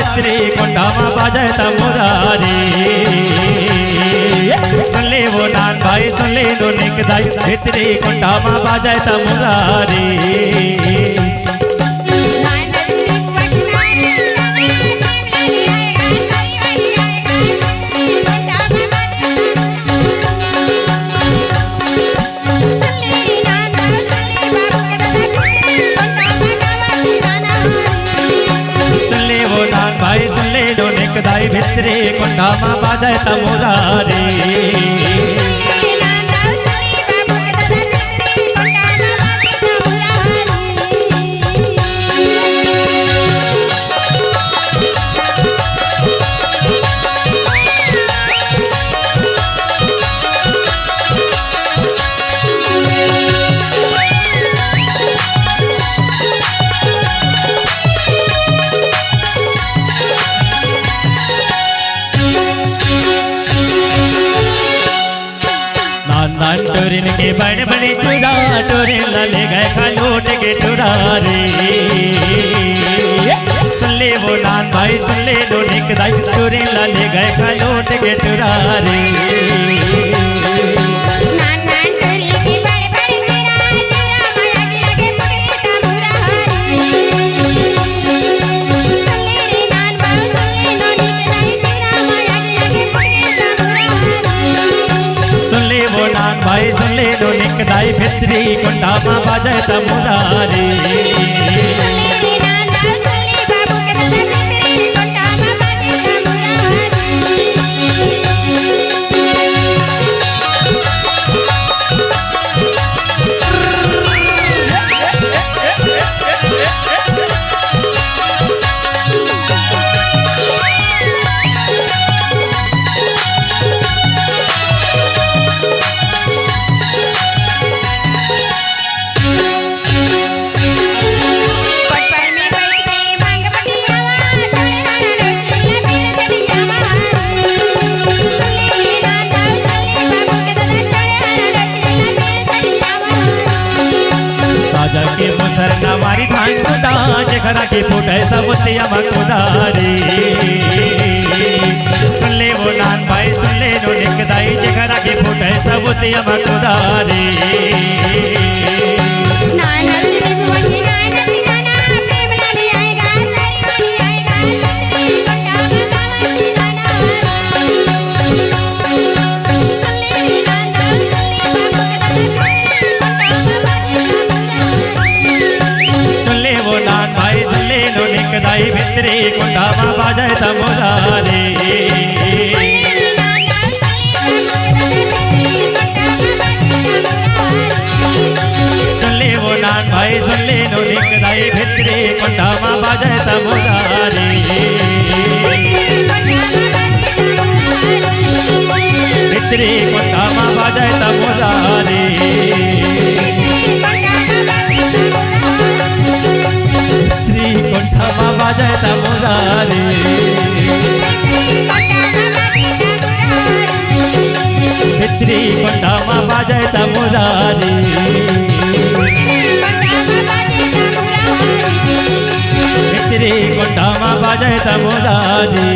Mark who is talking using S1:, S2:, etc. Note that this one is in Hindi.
S1: भित्री कोंडा मा बाजे तमुरारी सुन ले वो नान भाई सुन ले दोनिक दाई भित्री कोंडा मा बाजे तमुरारी भाई सुन ले दोनिक दाई भित्री कोंडा मा बाजे तमुरारी टोरिन के बड़े बड़े चुरा टोरिन ले गए खलोट के टुरारे सुन ले वो नान भाई सुन ले दोनिक दाई टोरिन ले गए खलोट के टुरारे भाई सुन ले दोनिक दाई भित्री कोंडा मा बाजे तमुरारी के मुसर नवारी धान खुदा जखरा की फूटे सबतिया मकुदारी सुन ले वो नान भाई सुन ले दोनिक दाई जखरा की फूटे सबतिया मकुदारी दोनिक दाई भित्री कोंडा मा बाजे तमुरारी सुन ले वो नान भाई सुन ले दोनिक दाई भित्री कोंडा मा बाजे तमुरारी भित्री कोंडा मा बाजे तमुरारी कोंडा मा बाजे तमुरारी भित्री कोंडा मा बाजे तमुरारी भित्री कोंडा मा बाजे तमुरारी